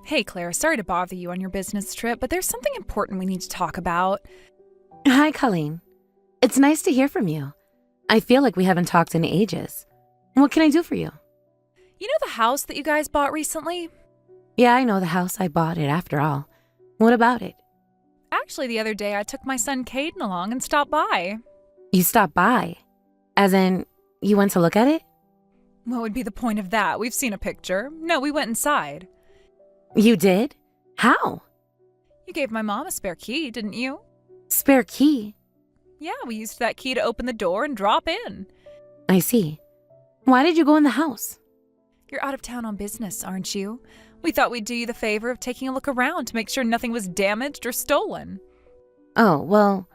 Hey, Claire, sorry to bother you on your business trip, but there's something important we need to talk about. Hi, Colleen. It's nice to hear from you. I feel like we haven't talked in ages. What can I do for you? You know the house that you guys bought recently? Yeah, I know the house. I bought it after all. What about it? Actually, the other day I took my son Caden along and stopped by. You stopped by? As in, you went to look at it? What would be the point of that? We've seen a picture. No, we went inside. You did? How? You gave my mom a spare key, didn't you? Spare key? Yeah, we used that key to open the door and drop in. I see. Why did you go in the house? You're out of town on business, aren't you? We thought we'd do you the favor of taking a look around to make sure nothing was damaged or stolen. Oh, well,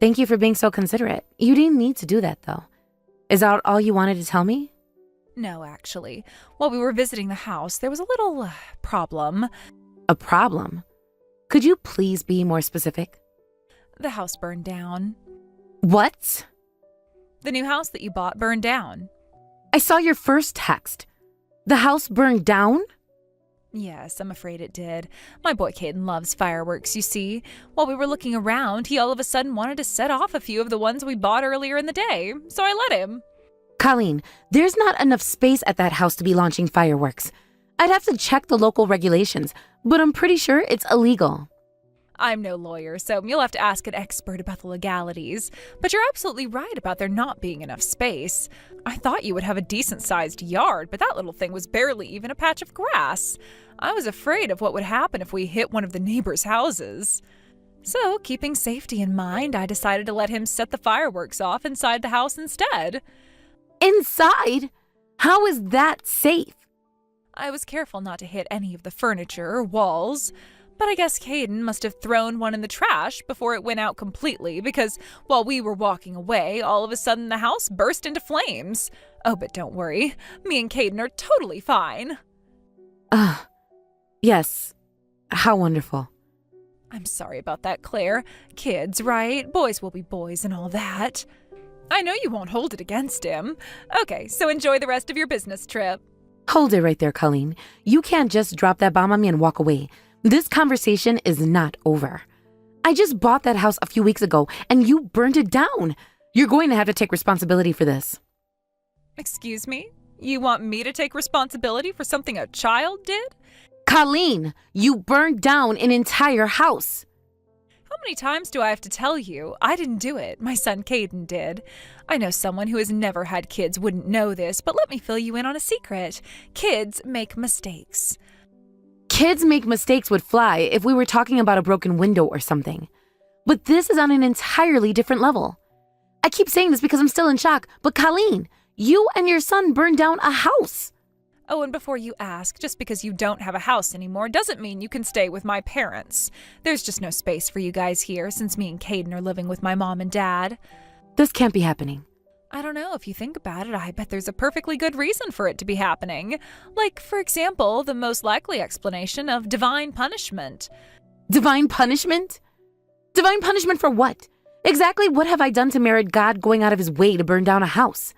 thank you for being so considerate. You didn't need to do that, though. Is that all you wanted to tell me? No, actually. While we were visiting the house, there was a little problem. A problem? Could you please be more specific? The house burned down. What? The new house that you bought burned down. I saw your first text. The house burned down? Yes, I'm afraid it did. My boy Caden loves fireworks, you see. While we were looking around, he all of a sudden wanted to set off a few of the ones we bought earlier in the day, so I let him. Colleen, there's not enough space at that house to be launching fireworks. I'd have to check the local regulations, but I'm pretty sure it's illegal. I'm no lawyer, so you'll have to ask an expert about the legalities. But you're absolutely right about there not being enough space. I thought you would have a decent-sized yard, but that little thing was barely even a patch of grass. I was afraid of what would happen if we hit one of the neighbors' houses. So, keeping safety in mind, I decided to let him set the fireworks off inside the house instead. Inside? How is that safe? I was careful not to hit any of the furniture or walls. But I guess Caden must have thrown one in the trash before it went out completely because while we were walking away, all of a sudden the house burst into flames. Oh, but don't worry. Me and Caden are totally fine. Yes. How wonderful. I'm sorry about that, Claire. Kids, right? Boys will be boys and all that. I know you won't hold it against him. Okay, so enjoy the rest of your business trip. Hold it right there, Colleen. You can't just drop that bomb on me and walk away. This conversation is not over. I just bought that house a few weeks ago, and you burned it down. You're going to have to take responsibility for this. Excuse me? You want me to take responsibility for something a child did? Colleen, you burned down an entire house. How many times do I have to tell you? I didn't do it. My son Caden did. I know someone who has never had kids wouldn't know this, but let me fill you in on a secret. Kids make mistakes. Kids make mistakes would fly if we were talking about a broken window or something. But this is on an entirely different level. I keep saying this because I'm still in shock, but Colleen, you and your son burned down a house. Oh, and before you ask, just because you don't have a house anymore doesn't mean you can stay with my parents. There's just no space for you guys here since me and Caden are living with my mom and dad. This can't be happening. I don't know, if you think about it, I bet there's a perfectly good reason for it to be happening. Like, for example, the most likely explanation of divine punishment. Divine punishment? Divine punishment for what? Exactly what have I done to merit God going out of his way to burn down a house?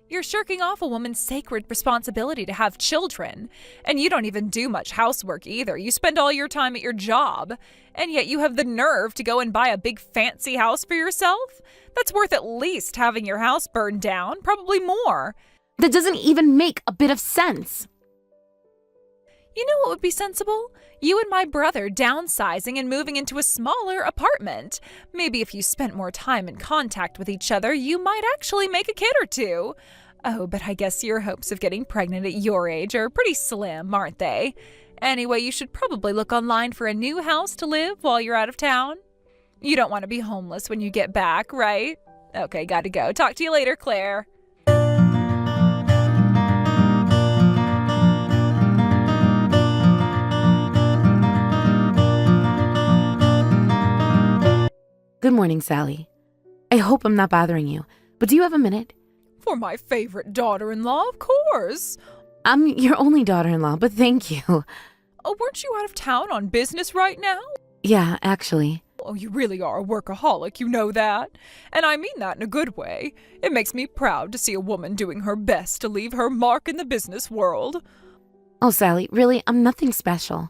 You're shirking off a woman's sacred responsibility to have children. And you don't even do much housework either. You spend all your time at your job. And yet you have the nerve to go and buy a big fancy house for yourself? That's worth at least having your house burned down, probably more. That doesn't even make a bit of sense. You know what would be sensible? You and my brother downsizing and moving into a smaller apartment. Maybe if you spent more time in contact with each other, you might actually make a kid or two. Oh, but I guess your hopes of getting pregnant at your age are pretty slim, aren't they? Anyway, you should probably look online for a new house to live while you're out of town. You don't want to be homeless when you get back, right? Okay, gotta go. Talk to you later, Claire. Good morning, Sally. I hope I'm not bothering you, but do you have a minute? For my favorite daughter-in-law, of course. I'm your only daughter-in-law, but thank you. Oh, weren't you out of town on business right now? Yeah, actually. Oh, you really are a workaholic, you know that. And I mean that in a good way. It makes me proud to see a woman doing her best to leave her mark in the business world. Oh, Sally, really, I'm nothing special.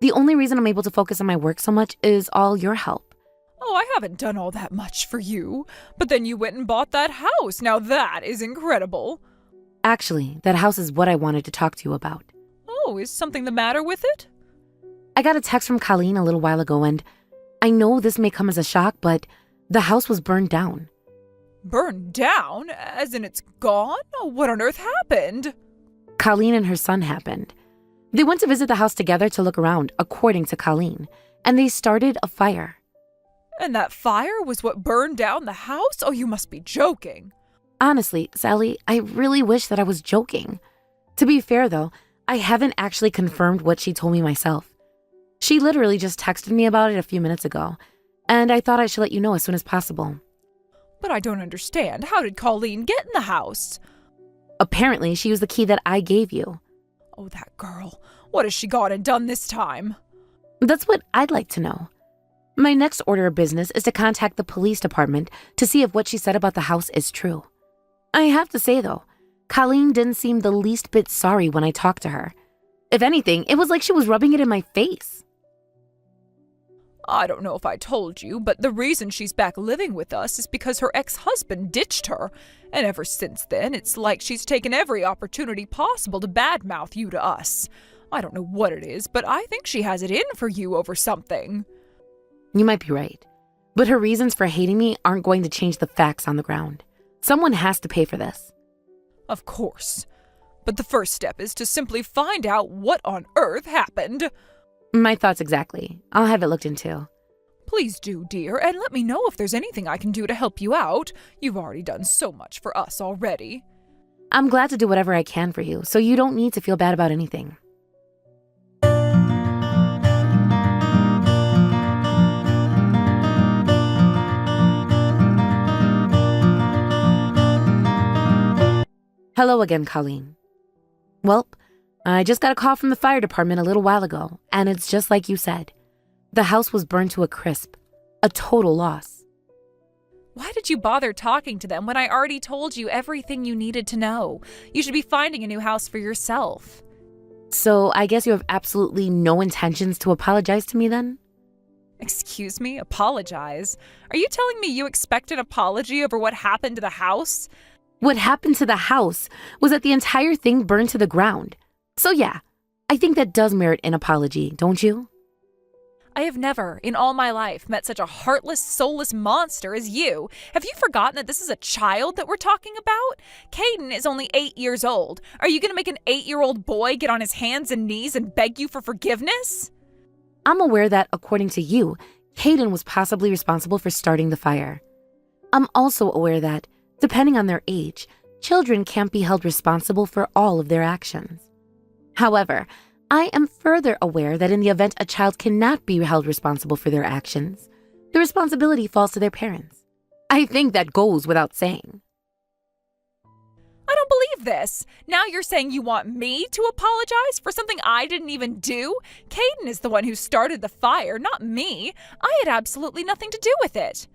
The only reason I'm able to focus on my work so much is all your help. Oh, I haven't done all that much for you. But then you went and bought that house. Now that is incredible. Actually, that house is what I wanted to talk to you about. Oh, is something the matter with it? I got a text from Colleen a little while ago, and I know this may come as a shock, but the house was burned down. Burned down? As in it's gone? Oh, what on earth happened? Colleen and her son happened. They went to visit the house together to look around, according to Colleen, and they started a fire. And that fire was what burned down the house? Oh, you must be joking. Honestly, Sally, I really wish that I was joking. To be fair, though, I haven't actually confirmed what she told me myself. She literally just texted me about it a few minutes ago, and I thought I should let you know as soon as possible. But I don't understand. How did Colleen get in the house? Apparently, she used the key that I gave you. Oh, that girl. What has she gone and done this time? That's what I'd like to know. My next order of business is to contact the police department to see if what she said about the house is true. I have to say, though, Colleen didn't seem the least bit sorry when I talked to her. If anything, it was like she was rubbing it in my face. I don't know if I told you, but the reason she's back living with us is because her ex-husband ditched her. And ever since then, it's like she's taken every opportunity possible to badmouth you to us. I don't know what it is, but I think she has it in for you over something. You might be right, but her reasons for hating me aren't going to change the facts on the ground. Someone has to pay for this. Of course. But the first step is to simply find out what on earth happened. My thoughts exactly. I'll have it looked into. Please do, dear, and let me know if there's anything I can do to help you out. You've already done so much for us already. I'm glad to do whatever I can for you, so you don't need to feel bad about anything. Hello again, Colleen. Well, I just got a call from the fire department a little while ago, and it's just like you said. The house was burned to a crisp. A total loss. Why did you bother talking to them when I already told you everything you needed to know? You should be finding a new house for yourself. So I guess you have absolutely no intentions to apologize to me then? Excuse me? Apologize? Are you telling me you expect an apology over what happened to the house? What happened to the house was that the entire thing burned to the ground. So yeah, I think that does merit an apology, don't you? I have never, in all my life, met such a heartless, soulless monster as you. Have you forgotten that this is a child that we're talking about? Caden is only 8 years old. Are you going to make an 8-year-old boy get on his hands and knees and beg you for forgiveness? I'm aware that, according to you, Caden was possibly responsible for starting the fire. I'm also aware that, depending on their age, children can't be held responsible for all of their actions. However, I am further aware that in the event a child cannot be held responsible for their actions, the responsibility falls to their parents. I think that goes without saying. I don't believe this. Now you're saying you want me to apologize for something I didn't even do? Caden is the one who started the fire, not me. I had absolutely nothing to do with it.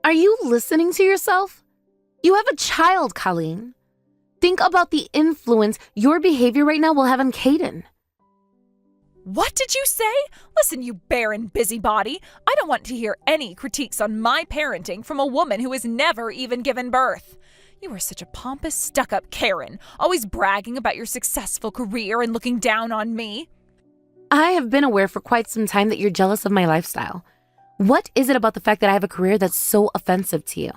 Are you listening to yourself? You have a child, Colleen. Think about the influence your behavior right now will have on Caden. What did you say? Listen, you barren busybody. I don't want to hear any critiques on my parenting from a woman who has never even given birth. You are such a pompous, stuck-up Karen, always bragging about your successful career and looking down on me. I have been aware for quite some time that you're jealous of my lifestyle. What is it about the fact that I have a career that's so offensive to you?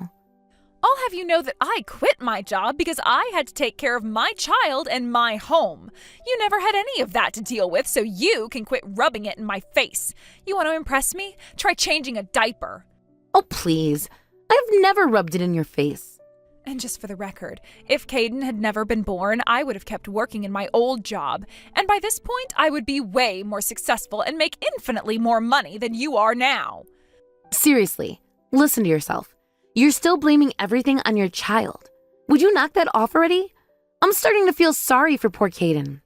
I'll have you know that I quit my job because I had to take care of my child and my home. You never had any of that to deal with, so you can quit rubbing it in my face. You want to impress me? Try changing a diaper. Oh, please. I've never rubbed it in your face. And just for the record, if Caden had never been born, I would have kept working in my old job. And by this point, I would be way more successful and make infinitely more money than you are now. Seriously, listen to yourself. You're still blaming everything on your child. Would you knock that off already? I'm starting to feel sorry for poor Caden.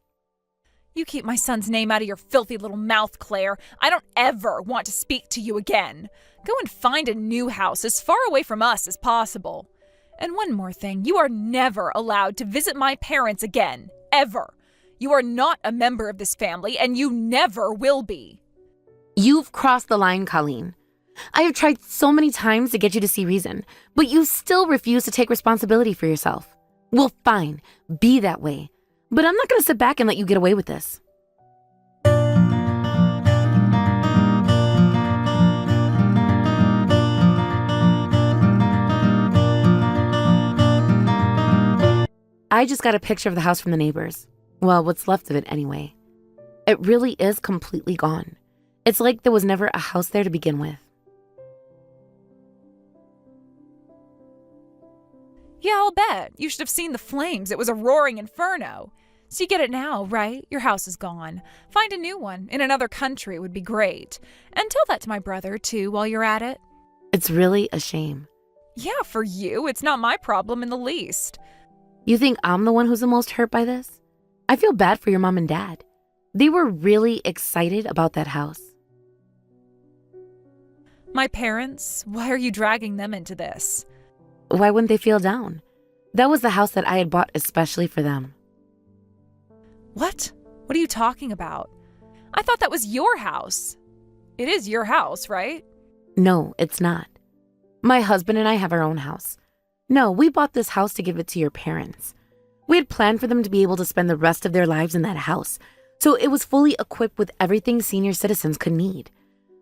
You keep my son's name out of your filthy little mouth, Claire. I don't ever want to speak to you again. Go and find a new house as far away from us as possible. And one more thing, you are never allowed to visit my parents again, ever. You are not a member of this family, and you never will be. You've crossed the line, Colleen. I have tried so many times to get you to see reason, but you still refuse to take responsibility for yourself. Well, fine, be that way. But I'm not going to sit back and let you get away with this. I just got a picture of the house from the neighbors. Well, what's left of it anyway. It really is completely gone. It's like there was never a house there to begin with. Yeah, I'll bet. You should have seen the flames. It was a roaring inferno. So you get it now, right? Your house is gone. Find a new one in another country would be great. And tell that to my brother, too, while you're at it. It's really a shame. Yeah, for you. It's not my problem in the least. You think I'm the one who's the most hurt by this? I feel bad for your mom and dad. They were really excited about that house. My parents? Why are you dragging them into this? Why wouldn't they feel down? That was the house that I had bought especially for them. What? What are you talking about? I thought that was your house. It is your house, right? No, it's not. My husband and I have our own house. No, we bought this house to give it to your parents. We had planned for them to be able to spend the rest of their lives in that house, so it was fully equipped with everything senior citizens could need.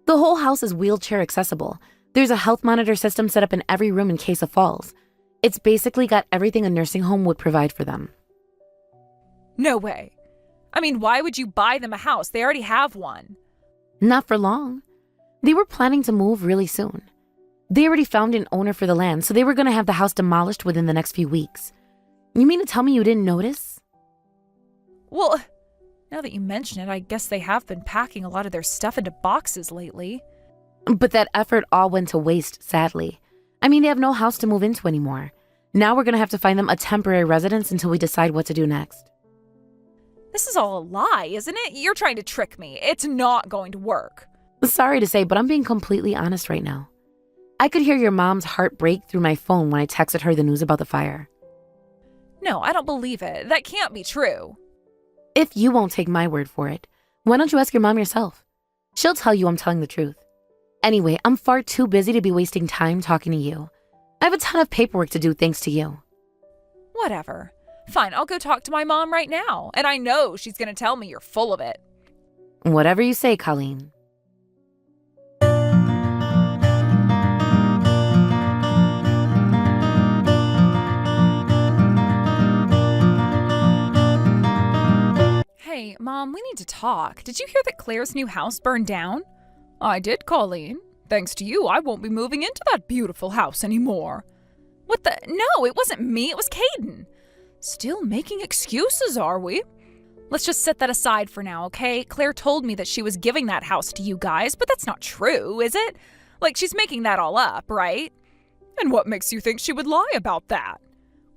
The whole house is wheelchair accessible. There's a health monitor system set up in every room in case of falls. It's basically got everything a nursing home would provide for them. No way. I mean, why would you buy them a house? They already have one. Not for long. They were planning to move really soon. They already found an owner for the land, so they were going to have the house demolished within the next few weeks. You mean to tell me you didn't notice? Well, now that you mention it, I guess they have been packing a lot of their stuff into boxes lately. But that effort all went to waste, sadly. I mean, they have no house to move into anymore. Now we're going to have to find them a temporary residence until we decide what to do next. This is all a lie, isn't it? You're trying to trick me. It's not going to work. Sorry to say, but I'm being completely honest right now. I could hear your mom's heart break through my phone when I texted her the news about the fire. No, I don't believe it. That can't be true. If you won't take my word for it, why don't you ask your mom yourself? She'll tell you I'm telling the truth. Anyway, I'm far too busy to be wasting time talking to you. I have a ton of paperwork to do thanks to you. Whatever. Fine, I'll go talk to my mom right now, and I know she's going to tell me you're full of it. Whatever you say, Colleen. Hey, Mom, we need to talk. Did you hear that Claire's new house burned down? I did, Colleen. Thanks to you, I won't be moving into that beautiful house anymore. What the? No, it wasn't me, it was Caden. Still making excuses, are we? Let's just set that aside for now, okay? Claire told me that she was giving that house to you guys, but that's not true, is it? Like, she's making that all up, right? And what makes you think she would lie about that?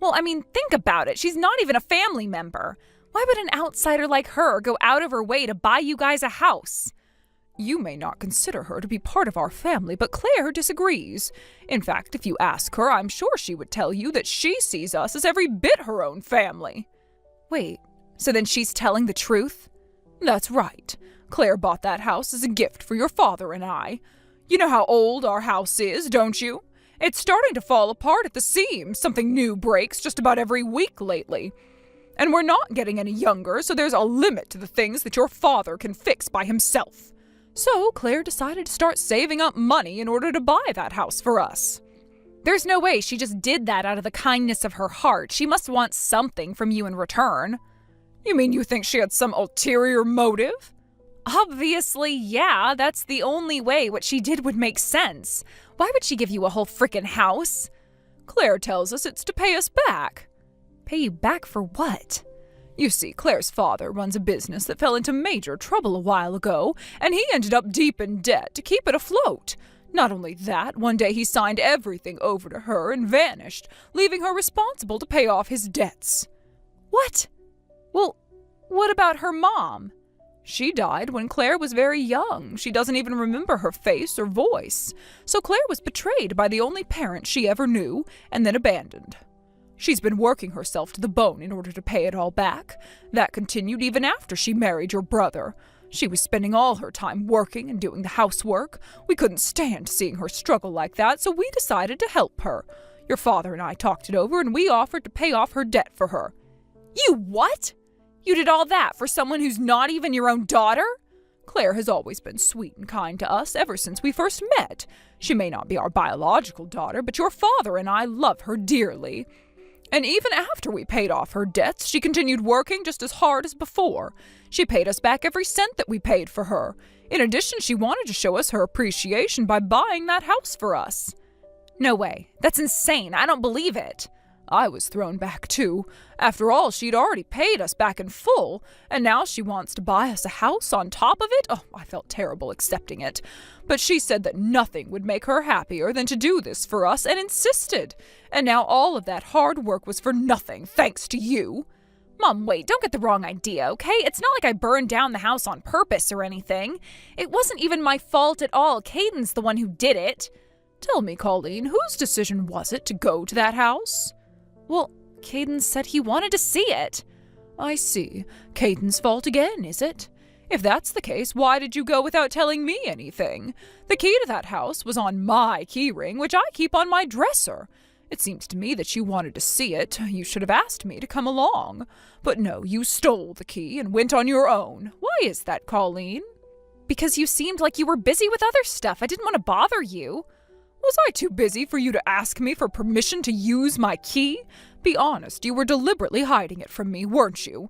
Well, I mean, think about it. She's not even a family member. Why would an outsider like her go out of her way to buy you guys a house? You may not consider her to be part of our family, but Claire disagrees. In fact, if you ask her, I'm sure she would tell you that she sees us as every bit her own family. Wait, so then she's telling the truth? That's right. Claire bought that house as a gift for your father and I. You know how old our house is, don't you? It's starting to fall apart at the seams. Something new breaks just about every week lately. And we're not getting any younger, so there's a limit to the things that your father can fix by himself. So Claire decided to start saving up money in order to buy that house for us. There's no way she just did that out of the kindness of her heart. She must want something from you in return. You mean you think she had some ulterior motive? Obviously, yeah. That's the only way what she did would make sense. Why would she give you a whole frickin' house? Claire tells us it's to pay us back. Pay you back for what? You see, Claire's father runs a business that fell into major trouble a while ago, and he ended up deep in debt to keep it afloat. Not only that, one day he signed everything over to her and vanished, leaving her responsible to pay off his debts. What? Well, what about her mom? She died when Claire was very young. She doesn't even remember her face or voice. So Claire was betrayed by the only parent she ever knew and then abandoned. She's been working herself to the bone in order to pay it all back. That continued even after she married your brother. She was spending all her time working and doing the housework. We couldn't stand seeing her struggle like that, so we decided to help her. Your father and I talked it over, and we offered to pay off her debt for her." "You what? You did all that for someone who's not even your own daughter?" "Claire has always been sweet and kind to us ever since we first met. She may not be our biological daughter, but your father and I love her dearly. And even after we paid off her debts, she continued working just as hard as before. She paid us back every cent that we paid for her. In addition, she wanted to show us her appreciation by buying that house for us." "No way. That's insane. I don't believe it." "I was thrown back too. After all, she'd already paid us back in full, and now she wants to buy us a house on top of it? Oh, I felt terrible accepting it. But she said that nothing would make her happier than to do this for us, and insisted. And now all of that hard work was for nothing, thanks to you." "Mom, wait, don't get the wrong idea, okay? It's not like I burned down the house on purpose or anything. It wasn't even my fault at all. Caden's the one who did it." "Tell me, Colleen, whose decision was it to go to that house?" "Well, Caden said he wanted to see it." "I see. Caden's fault again, is it? If that's the case, why did you go without telling me anything? The key to that house was on my key ring, which I keep on my dresser. It seems to me that you wanted to see it. You should have asked me to come along. But no, you stole the key and went on your own. Why is that, Colleen?" "Because you seemed like you were busy with other stuff. I didn't want to bother you." "Was I too busy for you to ask me for permission to use my key? Be honest, you were deliberately hiding it from me, weren't you?"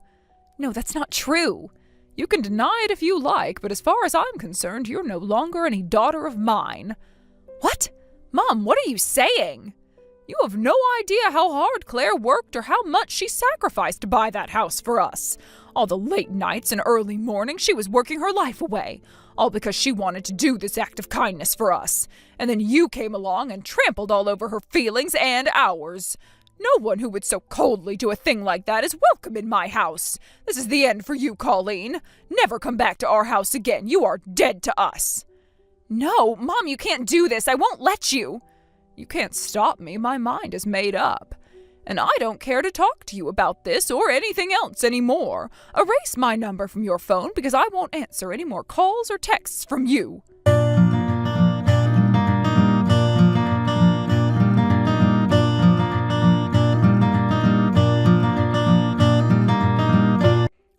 "No, that's not true." "You can deny it if you like, but as far as I'm concerned, you're no longer any daughter of mine." "What? Mom, what are you saying?" "You have no idea how hard Claire worked or how much she sacrificed to buy that house for us. All the late nights and early mornings she was working her life away, all because she wanted to do this act of kindness for us. And then you came along and trampled all over her feelings and ours. No one who would so coldly do a thing like that is welcome in my house. This is the end for you, Colleen. Never come back to our house again. You are dead to us." "No, Mom, you can't do this. I won't let you." "You can't stop me. My mind is made up. And I don't care to talk to you about this or anything else anymore. Erase my number from your phone because I won't answer any more calls or texts from you."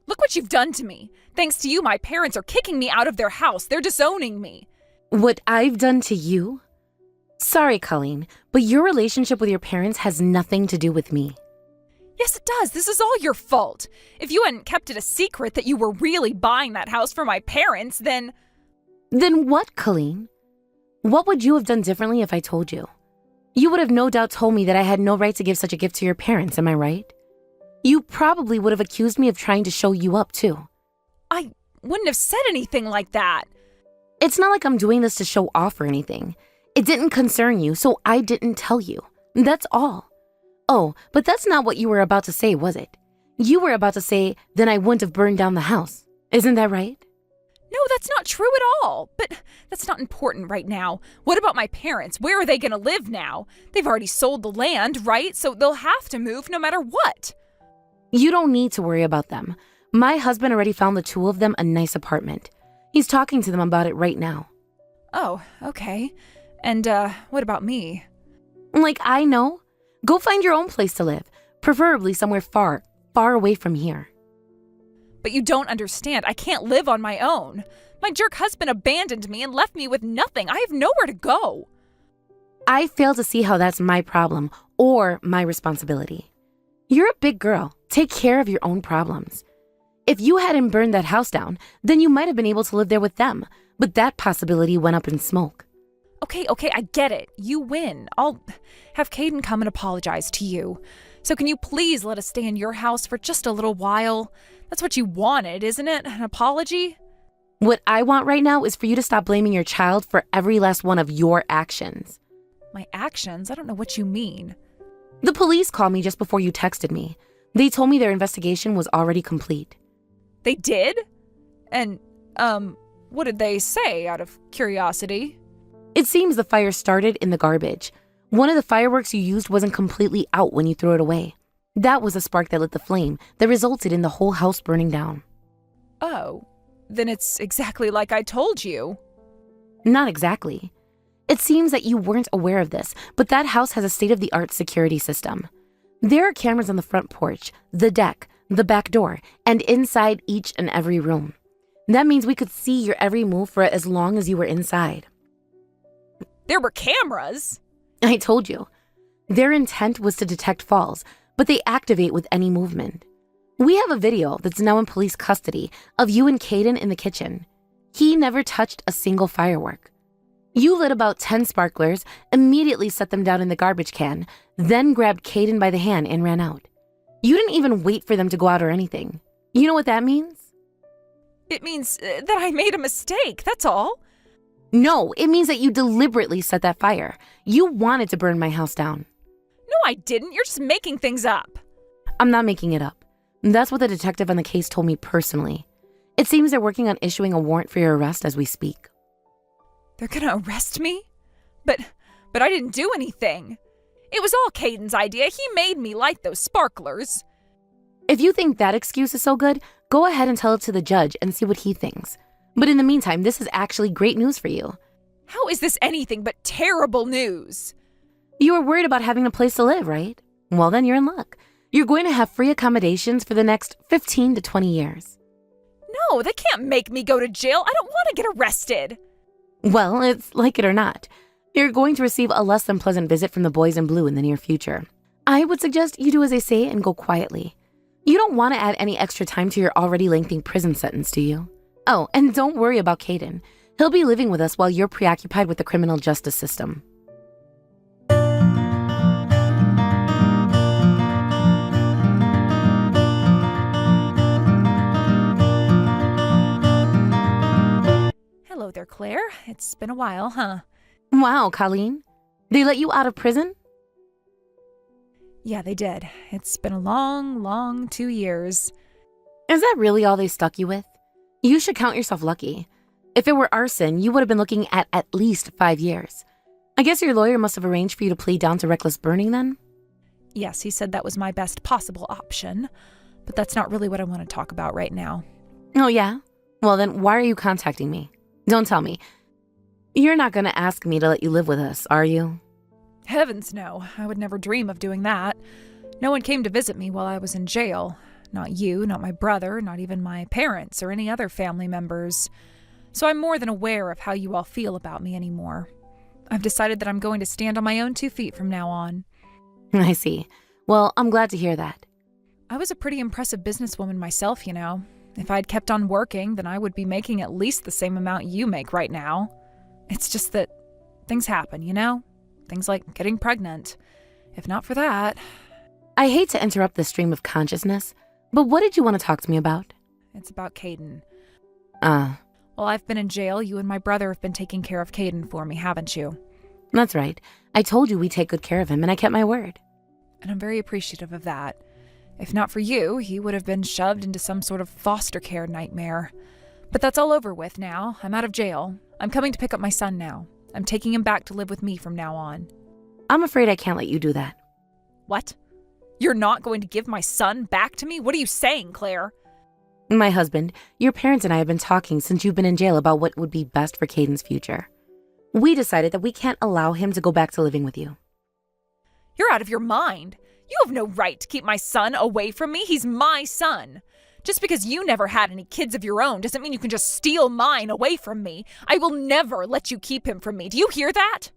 "Look what you've done to me. Thanks to you, my parents are kicking me out of their house. They're disowning me." What I've done to you? Sorry, Colleen, but your relationship with your parents has nothing to do with me. "Yes, it does. This is all your fault. If you hadn't kept it a secret that you were really buying that house for my parents, then..." Then what, Colleen? What would you have done differently if I told you? You would have no doubt told me that I had no right to give such a gift to your parents, am I right? You probably would have accused me of trying to show you up, too. "I wouldn't have said anything like that." It's not like I'm doing this to show off or anything. It didn't concern you, so I didn't tell you. That's all. Oh, but that's not what you were about to say, was it? You were about to say, then I wouldn't have burned down the house. Isn't that right? "No, that's not true at all. But that's not important right now. What about my parents? Where are they going to live now? They've already sold the land, right? So they'll have to move no matter what." You don't need to worry about them. My husband already found the two of them a nice apartment. He's talking to them about it right now. "Oh, okay. And, what about me?" Like, I know. Go find your own place to live, preferably somewhere far, far away from here. "But you don't understand. I can't live on my own. My jerk husband abandoned me and left me with nothing. I have nowhere to go." I fail to see how that's my problem or my responsibility. You're a big girl. Take care of your own problems. If you hadn't burned that house down, then you might have been able to live there with them, but that possibility went up in smoke. Okay, I get it. You win. I'll have Caden come and apologize to you. So can you please let us stay in your house for just a little while? That's what you wanted, isn't it? An apology? What I want right now is for you to stop blaming your child for every last one of your actions. My actions? I don't know what you mean. The police called me just before you texted me. They told me their investigation was already complete. They did? And, what did they say, out of curiosity? It seems the fire started in the garbage. One of the fireworks you used wasn't completely out when you threw it away. That was a spark that lit the flame that resulted in the whole house burning down. Oh, then it's exactly like I told you. Not exactly. It seems that you weren't aware of this, but that house has a state-of-the-art security system. There are cameras on the front porch, the deck, the back door, and inside each and every room. That means we could see your every move for as long as you were inside. There were cameras? I told you. Their intent was to detect falls, but they activate with any movement. We have a video that's now in police custody of you and Caden in the kitchen. He never touched a single firework. You lit about 10 sparklers, immediately set them down in the garbage can, then grabbed Caden by the hand and ran out. You didn't even wait for them to go out or anything. You know what that means? It means that I made a mistake, that's all. No, it means that you deliberately set that fire. You wanted to burn my house down. No, I didn't. You're just making things up. I'm not making it up. That's what the detective on the case told me personally. It seems they're working on issuing a warrant for your arrest as we speak. They're gonna arrest me? But I didn't do anything. It was all Caden's idea. He made me light those sparklers. If you think that excuse is so good, go ahead and tell it to the judge and see what he thinks. But in the meantime, this is actually great news for you. How is this anything but terrible news? You were worried about having a place to live, right? Well, then you're in luck. You're going to have free accommodations for the next 15 to 20 years. No, they can't make me go to jail. I don't want to get arrested. Well, it's like it or not. You're going to receive a less than pleasant visit from the boys in blue in the near future. I would suggest you do as they say and go quietly. You don't want to add any extra time to your already lengthy prison sentence, do you? Oh, and don't worry about Caden. He'll be living with us while you're preoccupied with the criminal justice system. Hello there, Claire. It's been a while, huh? Wow, Colleen. They let you out of prison? Yeah, they did. It's been a long 2 years. Is that really all they stuck you with? You should count yourself lucky. If it were arson, you would have been looking at least 5 years. I guess your lawyer must have arranged for you to plead down to reckless burning then? Yes, he said that was my best possible option, but that's not really what I want to talk about right now. Oh, yeah? Well, then why are you contacting me? Don't tell me. You're not going to ask me to let you live with us, are you? Heavens no, I would never dream of doing that. No one came to visit me while I was in jail. Not you, not my brother, not even my parents or any other family members. So I'm more than aware of how you all feel about me anymore. I've decided that I'm going to stand on my own 2 feet from now on. I see. Well, I'm glad to hear that. I was a pretty impressive businesswoman myself, you know. If I'd kept on working, then I would be making at least the same amount you make right now. It's just that things happen, you know? Things like getting pregnant. If not for that... I hate to interrupt the stream of consciousness, but what did you want to talk to me about? It's about Caden. While I've been in jail, you and my brother have been taking care of Caden for me, haven't you? That's right. I told you we'd take good care of him, and I kept my word. And I'm very appreciative of that. If not for you, he would have been shoved into some sort of foster care nightmare. But that's all over with now. I'm out of jail. I'm coming to pick up my son now. I'm taking him back to live with me from now on. I'm afraid I can't let you do that. What? You're not going to give my son back to me? What are you saying, Claire? My husband, your parents and I have been talking since you've been in jail about what would be best for Caden's future. We decided that we can't allow him to go back to living with you. You're out of your mind. You have no right to keep my son away from me. He's my son. Just because you never had any kids of your own doesn't mean you can just steal mine away from me. I will never let you keep him from me. Do you hear that?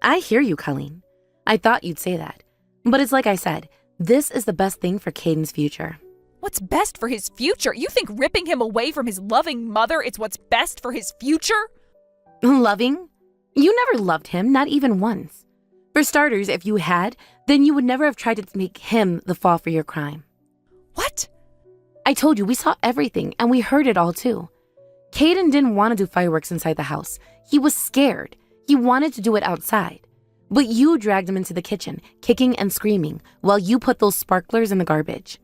I hear you, Colleen. I thought you'd say that. But it's like I said, this is the best thing for Caden's future. What's best for his future? You think ripping him away from his loving mother is what's best for his future? Loving? You never loved him, not even once. For starters, if you had, then you would never have tried to make him the fall for your crime. What? I told you, we saw everything, and we heard it all too. Caden didn't want to do fireworks inside the house. He was scared. He wanted to do it outside. But you dragged him into the kitchen, kicking and screaming, while you put those sparklers in the garbage.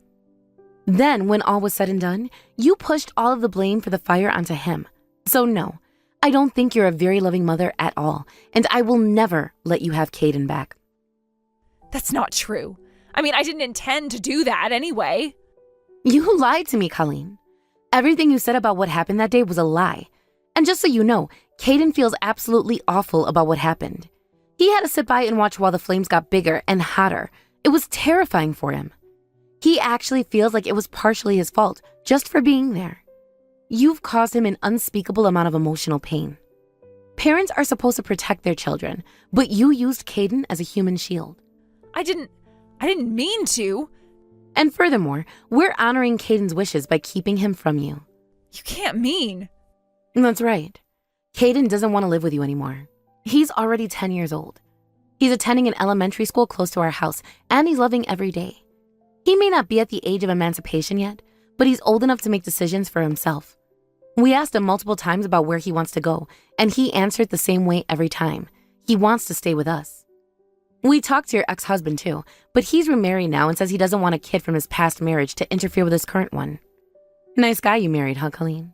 Then, when all was said and done, you pushed all of the blame for the fire onto him. So no, I don't think you're a very loving mother at all, and I will never let you have Caden back. That's not true. I mean, I didn't intend to do that anyway. You lied to me, Colleen. Everything you said about what happened that day was a lie. And just so you know, Caden feels absolutely awful about what happened. He had to sit by and watch while the flames got bigger and hotter. It was terrifying for him. He actually feels like it was partially his fault, just for being there. You've caused him an unspeakable amount of emotional pain. Parents are supposed to protect their children, but you used Caden as a human shield. I didn't mean to. And furthermore, we're honoring Caden's wishes by keeping him from you. You can't mean. That's right. Caden doesn't want to live with you anymore. He's already 10 years old. He's attending an elementary school close to our house, and he's loving every day. He may not be at the age of emancipation yet, but he's old enough to make decisions for himself. We asked him multiple times about where he wants to go, and he answered the same way every time. He wants to stay with us. We talked to your ex-husband too, but he's remarried now and says he doesn't want a kid from his past marriage to interfere with his current one. Nice guy you married, huh, Colleen?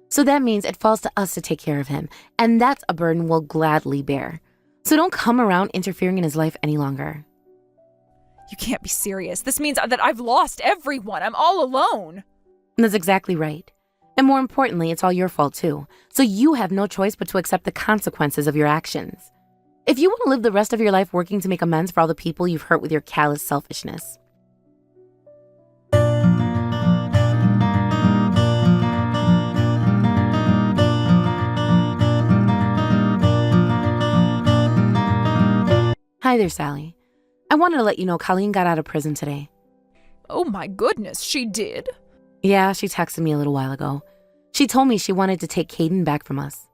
So that means it falls to us to take care of him, and that's a burden we'll gladly bear. So don't come around interfering in his life any longer. You can't be serious. This means that I've lost everyone. I'm all alone. That's exactly right. And more importantly, it's all your fault too. So you have no choice but to accept the consequences of your actions. If you want to live the rest of your life working to make amends for all the people you've hurt with your callous selfishness. Hi there, Sally. I wanted to let you know Colleen got out of prison today. Oh my goodness, she did? Yeah, she texted me a little while ago. She told me she wanted to take Caden back from us.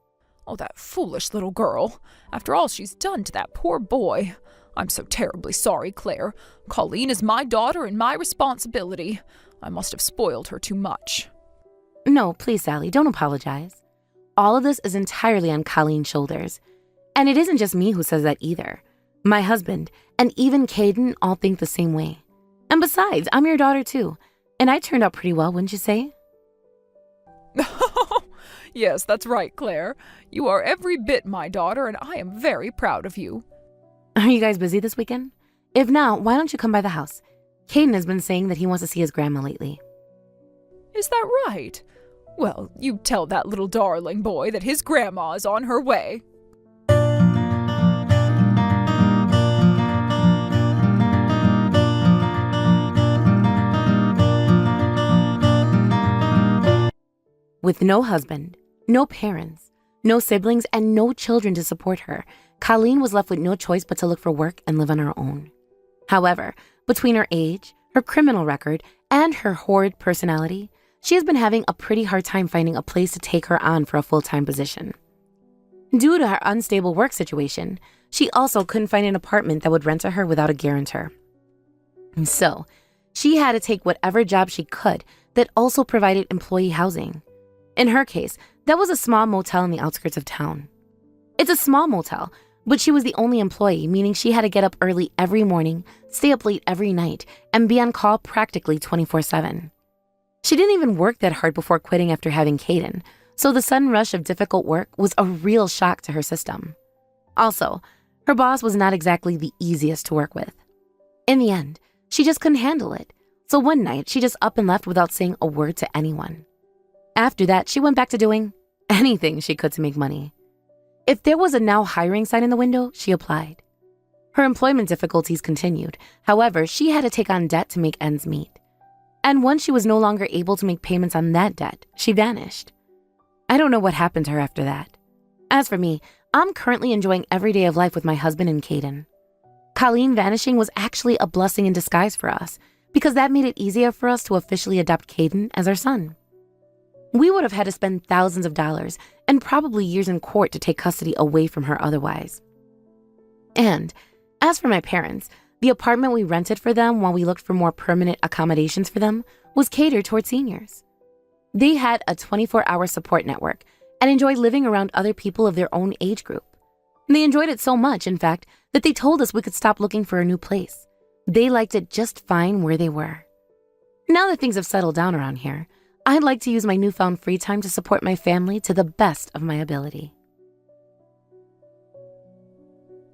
Oh, that foolish little girl. After all she's done to that poor boy. I'm so terribly sorry, Claire. Colleen is my daughter and my responsibility. I must have spoiled her too much. No, please, Sally, don't apologize. All of this is entirely on Colleen's shoulders. And it isn't just me who says that either. My husband and even Caden all think the same way. And besides, I'm your daughter too. And I turned out pretty well, wouldn't you say? Yes, that's right, Claire. You are every bit my daughter, and I am very proud of you. Are you guys busy this weekend? If not, why don't you come by the house? Caden has been saying that he wants to see his grandma lately. Is that right? Well, you tell that little darling boy that his grandma is on her way. With no husband, no parents, no siblings, and no children to support her, Colleen was left with no choice but to look for work and live on her own. However, between her age, her criminal record, and her horrid personality, she has been having a pretty hard time finding a place to take her on for a full-time position. Due to her unstable work situation, she also couldn't find an apartment that would rent to her without a guarantor. And so, she had to take whatever job she could that also provided employee housing. In her case, that was a small motel in the outskirts of town. It's a small motel, but she was the only employee, meaning she had to get up early every morning, stay up late every night, and be on call practically 24/7. She didn't even work that hard before quitting after having Caden, so the sudden rush of difficult work was a real shock to her system. Also, her boss was not exactly the easiest to work with. In the end, she just couldn't handle it, so one night she just up and left without saying a word to anyone. After that, she went back to doing anything she could to make money. If there was a now hiring sign in the window, she applied. Her employment difficulties continued. However, she had to take on debt to make ends meet. And once she was no longer able to make payments on that debt, she vanished. I don't know what happened to her after that. As for me, I'm currently enjoying every day of life with my husband and Caden. Colleen vanishing was actually a blessing in disguise for us, because that made it easier for us to officially adopt Caden as our son. We would have had to spend thousands of dollars and probably years in court to take custody away from her otherwise. And as for my parents, the apartment we rented for them while we looked for more permanent accommodations for them was catered toward seniors. They had a 24-hour support network and enjoyed living around other people of their own age group. They enjoyed it so much, in fact, that they told us we could stop looking for a new place. They liked it just fine where they were. Now that things have settled down around here, I'd like to use my newfound free time to support my family to the best of my ability.